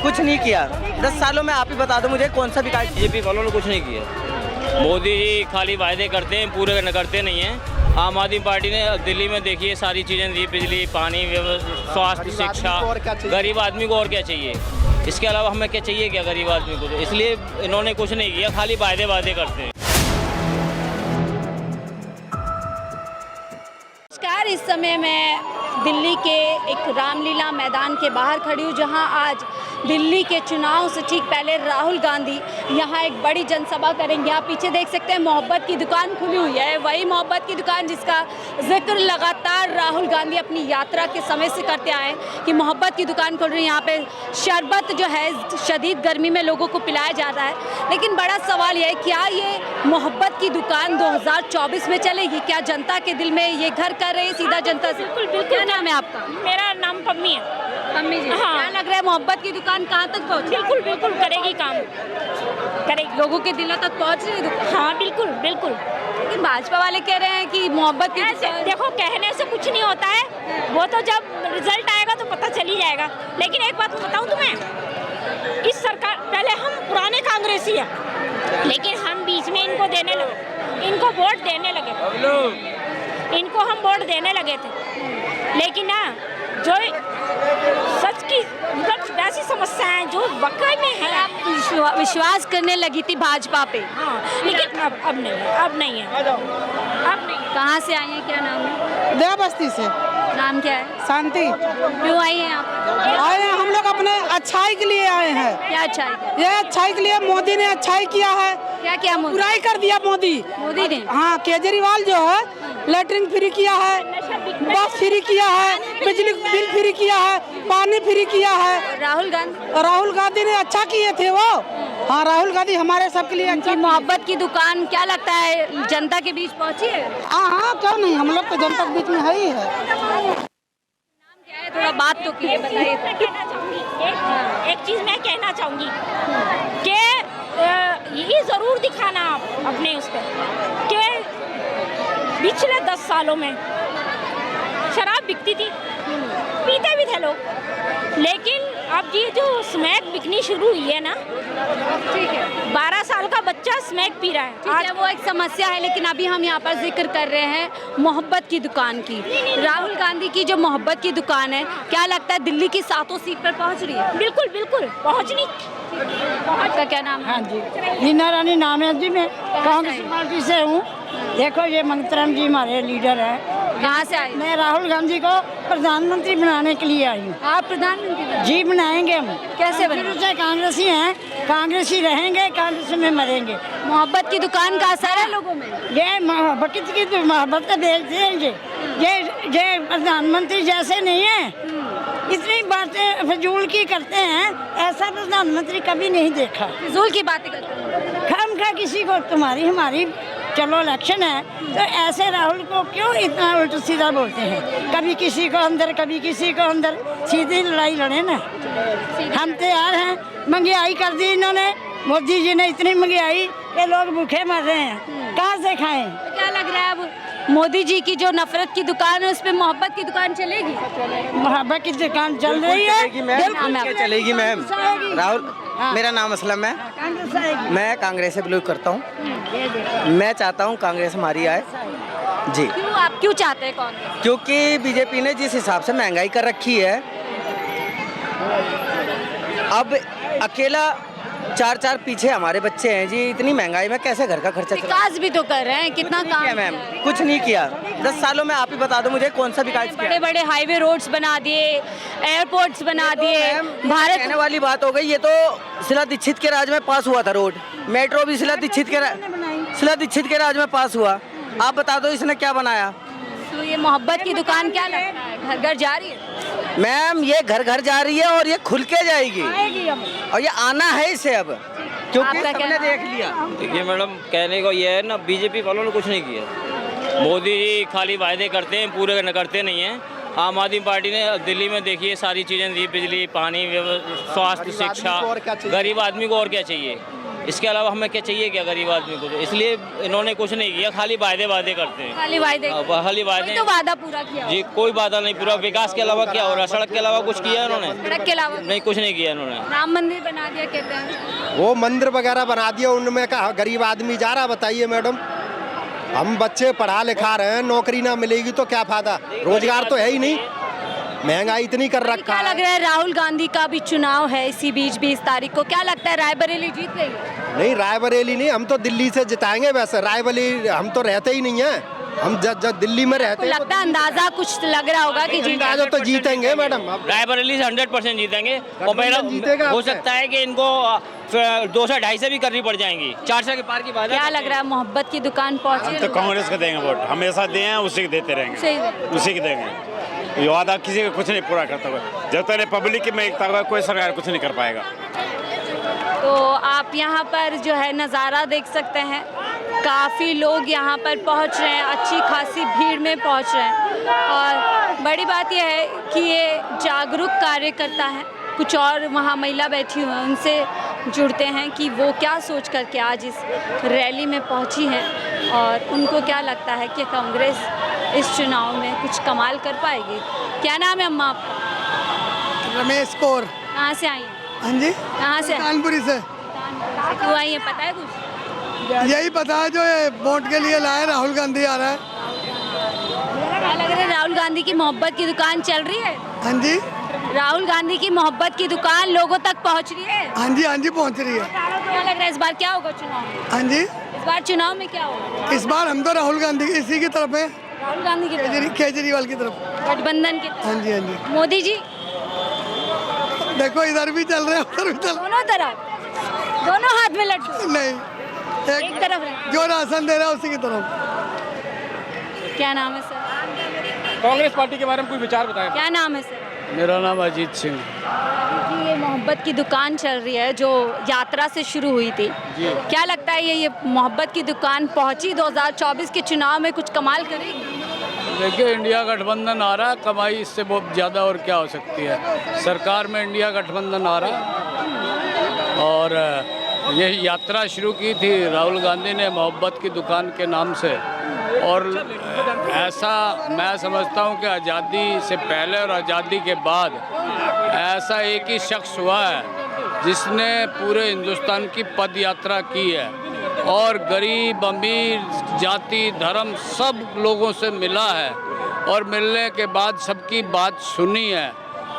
कुछ नहीं किया। 10 सालों में आप ही बता दो मुझे कौन सा विकास। बीजेपी वालों ने कुछ नहीं किया। मोदी जी खाली वायदे करते हैं, पूरे करते नहीं हैं। आम आदमी पार्टी ने दिल्ली में देखिए सारी चीज़ें दी, बिजली, पानी, स्वास्थ्य, शिक्षा। गरीब आदमी को और क्या चाहिए? इसके अलावा हमें क्या चाहिए क्या गरीब आदमी को? तो इसलिए इन्होंने कुछ नहीं किया, खाली वायदे करते हैं। नमस्कार, इस समय मैं दिल्ली के एक रामलीला मैदान के बाहर खड़ी हूँ, जहाँ आज दिल्ली के चुनाव से ठीक पहले राहुल गांधी यहाँ एक बड़ी जनसभा करेंगे। आप पीछे देख सकते हैं मोहब्बत की दुकान खुली हुई है, वही मोहब्बत की दुकान जिसका जिक्र लगातार राहुल गांधी अपनी यात्रा के समय से करते आए कि मोहब्बत की दुकान खुल रही है। यहाँ पे शरबत जो है शदीद गर्मी में लोगों को पिलाया जा रहा है। लेकिन बड़ा सवाल यह है, क्या ये मोहब्बत की दुकान 2024 में चलेगी? क्या जनता के दिल में ये घर कर रहे हैं सीधा जनता से? बिल्कुल। क्या नाम है आपका? मेरा नाम पम्मी है। पम्मी जी, हाँ। क्या लग रहा है मोहब्बत की दुकान कहाँ तक पहुँची? बिल्कुल करेगी काम, करेगी। लोगों के दिलों तक पहुँच रही है दुकान? हाँ बिल्कुल। लेकिन भाजपा वाले कह रहे हैं कि मोहब्बत की दुकान। देखो, कहने से कुछ नहीं होता है, वो तो जब रिजल्ट आएगा तो पता चल ही जाएगा। लेकिन एक बात बताऊं तुम्हें, इस सरकार, पहले हम पुराने कांग्रेसी हैं, लेकिन हम बीच में इनको देने लगे, इनको वोट देने लगे, इनको हम वोट देने लगे थे। लेकिन ना, जो सच की मतलब ऐसी समस्याएं जो वाकई में है, आप विश्वास करने लगी थी भाजपा पे। हाँ, लेकिन अब नहीं है, अब नहीं है। कहाँ से आई हैं, क्या नाम है? दया बस्ती से। नाम क्या है? शांति। क्यों आई हैं आप? आए हैं हम लोग अपने अच्छाई के लिए आए हैं। क्या अच्छाई? ये अच्छाई के लिए मोदी ने अच्छाई किया है। क्या किया मोदी? बुराई कर दिया मोदी ने। हाँ, केजरीवाल जो है लेटरिन फ्री किया है, बस फ्री किया है, बिजली बिल फ्री किया है, पानी फ्री किया है। राहुल गांधी ने अच्छा किए थे वो। हाँ, राहुल गांधी हमारे सबके लिए अच्छा। मोहब्बत की दुकान क्या लगता है जनता के बीच पहुंची है? हाँ, क्यों नहीं, हम लोग तो जनता के बीच में है ही है। नाम क्या है, थोड़ा बात तो की बताइए। एक चीज मैं कहना चाहूंगी कि ये जरूर दिखाना आप अपने उस पर कि पिछले 10 सालों में शराब बिकती थी, पीते भी थे लोग, लेकिन अब ये जो स्मैक बिकनी शुरू हुई है ना, ठीक है, 12 साल का बच्चा स्मैक पी रहा है। ठीक है, वो एक समस्या है। लेकिन अभी हम यहाँ पर जिक्र कर रहे हैं मोहब्बत की दुकान की। राहुल गांधी की जो मोहब्बत की दुकान है, क्या लगता है दिल्ली की 7 सीट पर पहुँच रही है? बिल्कुल पहुँचनी। आपका क्या नाम है? हाँ जी, लीना रानी नाम है जी। मैं कांग्रेस पार्टी से हूँ। देखो, ये मंगतराम जी हमारे लीडर हैं। कहाँ से आए? मैं राहुल गांधी को प्रधानमंत्री बनाने के लिए आई हूँ। आप प्रधानमंत्री जी बनाएंगे हम। कैसे बने? शुरू से कांग्रेसी हैं, कांग्रेसी रहेंगे, कांग्रेस में मरेंगे। मोहब्बत की दुकान का असर है लोगों में? ये मोहब्बत की तो मोहब्बत तो भेजते हैं ये प्रधानमंत्री जैसे नहीं है, इतनी बातें फजूल की करते हैं। ऐसा प्रधानमंत्री कभी नहीं देखा। फिजूल की बातें करते हैं। खाम खा किसी को तुम्हारी हमारी चलो इलेक्शन है तो ऐसे राहुल को क्यों इतना उल्टा सीधा बोलते हैं? कभी किसी को अंदर, कभी किसी को अंदर, सीधी लड़ाई लड़े ना। हम तैयार हैं। महंगाई कर दी इन्होंने, मोदी जी ने इतनी महंगाई कि लोग भूखे मर रहे हैं, कहाँ से खाएं? क्या लग रहा है अब मोदी जी की जो नफरत की दुकान है उस पे मोहब्बत की दुकान चलेगी? मोहब्बत की दुकान चल रही है, बिल्कुल चलेगी मैम। राहुल, मेरा नाम असलम है, कांग्रेस आएगी। मैं कांग्रेस से बिलोंग करता हूँ। मैं चाहता हूँ कांग्रेस हमारी आए जी। क्यों, आप क्यों चाहते हैं कांग्रेस? क्योंकि बीजेपी ने जिस हिसाब से महंगाई कर रखी है, अब अकेला 4 पीछे हमारे बच्चे हैं जी। इतनी महंगाई में कैसे घर का खर्चा चला? विकास भी तो कर रहे हैं, कितना काम मैम, कुछ नहीं किया। 10 सालों में आप ही बता दो मुझे कौन सा विकास किया? बड़े बड़े हाईवे रोड्स बना दिए, एयरपोर्ट्स बना दिए। भारत कहने वाली बात हो गई। ये तो शीला दीक्षित के राज में पास हुआ था रोड, मेट्रो भी शीला दीक्षित के राज में पास हुआ। आप बता दो इसने क्या बनाया? तो ये मोहब्बत की दुकान क्या लगता है घर घर जा रही है? मैम, ये घर घर जा रही है और ये खुल के जाएगी और ये आना है इसे अब, क्योंकि आपका क्या सबने नाम? देख लिया। देखिए मैडम, कहने को ये है ना, बीजेपी वालों ने कुछ नहीं किया। मोदी जी खाली वायदे करते हैं, पूरे करते नहीं हैं। आम आदमी पार्टी ने दिल्ली में देखिए सारी चीज़ें दी, बिजली, पानी, स्वास्थ्य, शिक्षा। गरीब आदमी को और क्या चाहिए? इसके अलावा हमें क्या चाहिए क्या गरीब आदमी को? इसलिए इन्होंने कुछ नहीं किया, खाली वादे करते हैं। खाली वादे, खाली वादे, कोई तो वादा पूरा किया जी कोई वादा नहीं पूरा। विकास के अलावा क्या हो रहा है? सड़क के अलावा कुछ किया इन्होंने? सड़क के अलावा नहीं, कुछ नहीं किया इन्होंने। राम मंदिर बना दिया कहते हैं। वो मंदिर वगैरह बना दिया, उनमें कहा गरीब आदमी जा रहा? बताइए मैडम, हम बच्चे पढ़ा लिखा रहे हैं, नौकरी ना मिलेगी तो क्या फायदा? रोजगार तो है ही नहीं, महंगाई इतनी कर रखा क्या है। लग रहा है राहुल गांधी का भी चुनाव है इसी बीच 20 तारीख को, क्या लगता है रायबरेली जीत गई? नहीं, रायबरेली नहीं, हम तो दिल्ली से जिताएंगे। वैसे रायबरेली हम तो रहते ही नहीं है, हम जब दिल्ली में रहते आपको हैं। लगता है अंदाजा कुछ लग रहा होगा कि जीत अंदाजा तो जीतेंगे मैडम। रायबरेली से 100% जीतेंगे। और मेरा जीतेगा हो आपसे। सकता है कि इनको 200-250 से भी करनी पड़ जाएंगी। 400 के पार की बात है। क्या लग रहा है मोहब्बत की दुकान पहुंची? तो कांग्रेस को देंगे वोट, हमेशा दिए हैं, उसी को देते रहेंगे, सही। उसी को देंगे। ये वादा किसी का कुछ नहीं पूरा करता हुआ, जब तक पब्लिक में एकता हुआ कोई सरकार कुछ नहीं कर पाएगा। तो आप यहाँ पर जो है नज़ारा देख सकते हैं, काफ़ी लोग यहाँ पर पहुँच रहे हैं, अच्छी खासी भीड़ में पहुँच रहे हैं। और बड़ी बात यह है कि ये जागरूक कार्यकर्ता हैं। कुछ और वहाँ महिला बैठी हुई हैं, उनसे जुड़ते हैं कि वो क्या सोच करके आज इस रैली में पहुँची हैं और उनको क्या लगता है कि कांग्रेस इस चुनाव में कुछ कमाल कर पाएगी। क्या नाम है अम्मा आपका? रमेश कौर। कहाँ से आई हैं? हाँ जी, कहाँ से? कानपुरी से। क्यों आई हैं, पता है कुछ? यही पता है जो ये वोट के लिए लाए, राहुल गांधी आ रहा है। क्या लग रहा है राहुल गांधी की मोहब्बत की दुकान चल रही है? हाँ जी, राहुल गांधी की मोहब्बत की दुकान लोगों तक पहुंच रही है? हाँ जी, हाँ जी, पहुँच रही है। क्या लग रहा है इस बार क्या होगा चुनाव में? हाँ जी, इस बार चुनाव में क्या होगा? इस बार हम तो राहुल गांधी इसी की तरफ है, राहुल गांधी की तरफ, केजरीवाल की तरफ। गठबंधन की तरफ। हाँ जी, हाँ जी। मोदी जी देखो इधर भी चल रहे हैं, उधर भी चल दोनों तरफ, दोनों हाथ में लड्डू, नहीं, एक तरफ रहे। जो राशन दे रहा है उसी की तरफ। क्या नाम है सर? कांग्रेस पार्टी के बारे में कोई विचार बताएं। क्या नाम है सर? मेरा नाम अजीत सिंह। जी, ये मोहब्बत की दुकान चल रही है जो यात्रा से शुरू हुई थी। क्या लगता है ये मोहब्बत की दुकान पहुंची 2024 के चुनाव में कुछ कमाल करेगी? देखिए, इंडिया गठबंधन आ रहा है, कमाई इससे बहुत ज़्यादा और क्या हो सकती है। सरकार में इंडिया गठबंधन आ रहा है और ये यात्रा शुरू की थी राहुल गांधी ने मोहब्बत की दुकान के नाम से। और ऐसा मैं समझता हूँ कि आज़ादी से पहले और आज़ादी के बाद ऐसा एक ही शख्स हुआ है जिसने पूरे हिंदुस्तान की पद यात्रा की है और गरीब अमीर जाति धर्म सब लोगों से मिला है और मिलने के बाद सबकी बात सुनी है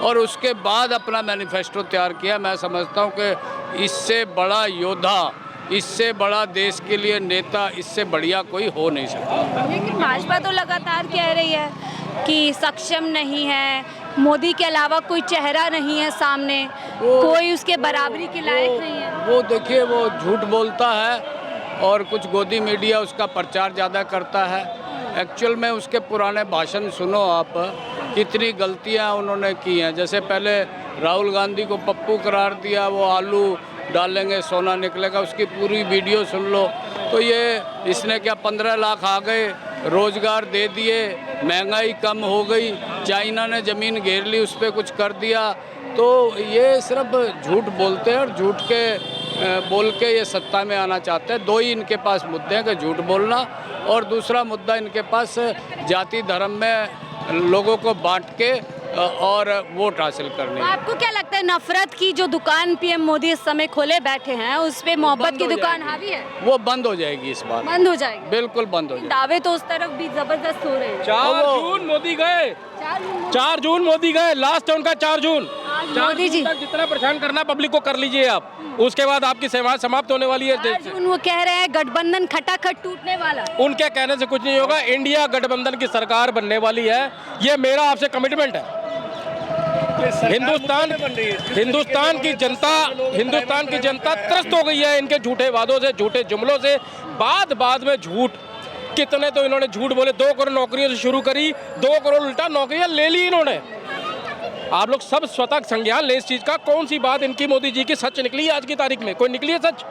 और उसके बाद अपना मैनिफेस्टो तैयार किया। मैं समझता हूँ कि इससे बड़ा योद्धा, इससे बड़ा देश के लिए नेता, इससे बढ़िया कोई हो नहीं सकता। लेकिन भाजपा तो लगातार कह रही है कि सक्षम नहीं है, मोदी के अलावा कोई चेहरा नहीं है सामने, कोई उसके बराबरी के लायक नहीं है। वो देखिए, वो झूठ बोलता है और कुछ गोदी मीडिया उसका प्रचार ज़्यादा करता है। एक्चुअल में उसके पुराने भाषण सुनो आप, कितनी गलतियां उन्होंने की हैं। जैसे पहले राहुल गांधी को पप्पू करार दिया, वो आलू डालेंगे सोना निकलेगा, उसकी पूरी वीडियो सुन लो। तो ये इसने क्या 15 लाख आ गए, रोज़गार दे दिए, महंगाई कम हो गई, चाइना ने ज़मीन घेर ली, उस पर कुछ कर दिया। तो ये सिर्फ झूठ बोलते हैं और झूठ के बोल के ये सत्ता में आना चाहते हैं। दो ही इनके पास मुद्दे हैं कि झूठ बोलना और दूसरा मुद्दा इनके पास जाति धर्म में लोगों को बांट के और वोट हासिल करने। आपको क्या लगता है नफरत की जो दुकान पीएम मोदी इस समय खोले बैठे हैं उस पे मोहब्बत की दुकान हावी है? वो बंद हो जाएगी इस बार, बंद हो जाएगी, बिल्कुल बंद हो जाएगी। दावे तो उस तरफ भी जबरदस्त हो रहे हैं। 4 जून मोदी गए, 4 जून मोदी गए, लास्ट है उनका 4 जून। मोदी जी जितना परेशान करना पब्लिक को कर लीजिए आप, उसके बाद आपकी सेवाएं समाप्त होने वाली है। 4 जून वो कह रहे हैं गठबंधन खटाखट टूटने वाला। उनके कहने से कुछ नहीं होगा, इंडिया गठबंधन की सरकार बनने वाली है, ये मेरा आपसे कमिटमेंट है। हिंदुस्तान की जनता त्रस्त हो गई है इनके झूठे वादों से, झूठे जुमलों से। बाद में झूठ, कितने तो इन्होंने झूठ बोले। 2 करोड़ नौकरियों से शुरू करी, 2 करोड़ उल्टा नौकरियां ले ली इन्होंने। आप लोग सब स्वतः संज्ञान लें इस चीज का। कौन सी बात इनकी मोदी जी की सच निकली है आज की तारीख में? कोई निकली है सच?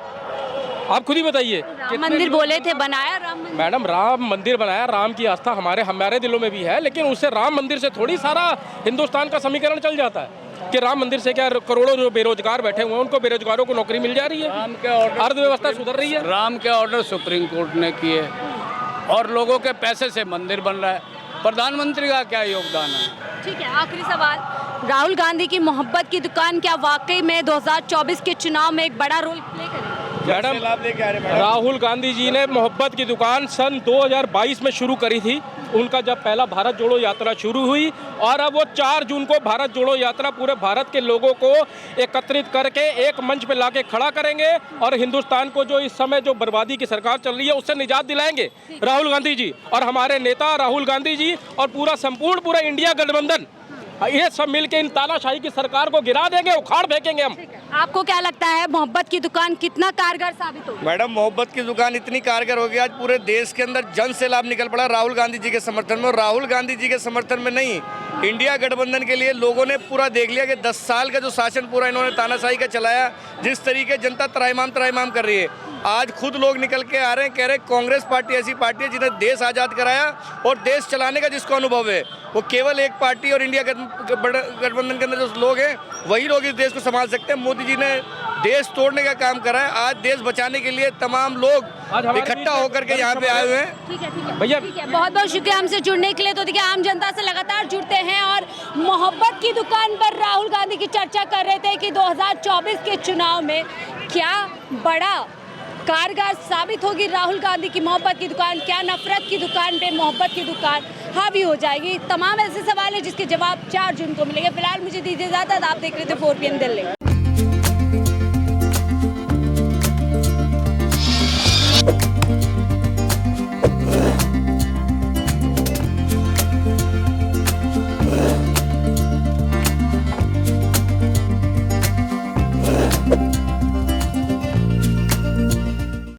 आप खुद ही बताइए। राम मंदिर बोले थे, बनाया राम मंदिर? मैडम, राम मंदिर बनाया, राम की आस्था हमारे दिलों में भी है, लेकिन उससे राम मंदिर से थोड़ी सारा हिंदुस्तान का समीकरण चल जाता है। कि राम मंदिर से क्या करोड़ों जो बेरोजगार बैठे हुए हैं उनको बेरोजगारों को नौकरी मिल जा रही है, राम के ऑर्डर अर्थव्यवस्था सुधर रही है। राम के ऑर्डर सुप्रीम कोर्ट ने किए और लोगों के पैसे से मंदिर बन रहा है। प्रधानमंत्री का क्या योगदान है? ठीक है, आखिरी सवाल, राहुल गांधी की मोहब्बत की दुकान क्या वाकई में 2024 के चुनाव में एक बड़ा रोल प्ले करेगी? मैडम, राहुल गांधी जी ने मोहब्बत की दुकान सन 2022 में शुरू करी थी। उनका जब पहला भारत जोड़ो यात्रा शुरू हुई और अब वो 4 जून को भारत जोड़ो यात्रा पूरे भारत के लोगों को एकत्रित करके एक मंच पे लाके खड़ा करेंगे और हिंदुस्तान को जो इस समय जो बर्बादी की सरकार चल रही है उससे निजात दिलाएंगे राहुल गांधी जी और हमारे नेता राहुल गांधी जी और पूरा इंडिया गठबंधन, ये सब मिलके इन तानाशाही की सरकार को गिरा देंगे, उखाड़ फेंकेंगे हम। आपको क्या लगता है मोहब्बत की दुकान कितना कारगर साबित होगी? मैडम, मोहब्बत की दुकान इतनी कारगर हो गई, आज पूरे देश के अंदर जन सैलाब निकल पड़ा राहुल गांधी जी के समर्थन में। और राहुल गांधी जी के समर्थन में नहीं, इंडिया गठबंधन के लिए लोगों ने पूरा देख लिया कि 10 साल का जो शासन पूरा इन्होंने तानाशाही का चलाया, जिस तरीके जनता त्राहिमाम कर रही है। आज खुद लोग निकल के आ रहे हैं, कह रहे हैं कांग्रेस पार्टी ऐसी पार्टी है जिन्हें देश आज़ाद कराया और देश चलाने का जिसको अनुभव है वो केवल एक पार्टी और इंडिया गठबंधन के अंदर जो लोग हैं वही लोग इस देश को संभाल सकते हैं। मोदी जी ने देश तोड़ने का काम करा है, आज देश बचाने के लिए तमाम लोग इकट्ठा होकर के यहाँ पे आए हुए हैं। ठीक है भैया, ठीक है, बहुत बहुत शुक्रिया हमसे जुड़ने के लिए। तो देखिए, आम जनता से लगातार जुड़ते हैं और मोहब्बत की दुकान पर राहुल गांधी की चर्चा कर रहे थे कि 2024 के चुनाव में क्या बड़ा कारगर साबित होगी राहुल गांधी की मोहब्बत की दुकान, क्या नफरत की दुकान पे मोहब्बत की दुकान हावी हो जाएगी। तमाम ऐसे सवाल हैं जिसके जवाब 4 जून को मिलेंगे। फिलहाल मुझे दीजिए इजाजत, आप देख रहे थे 4 PM दिल्ली।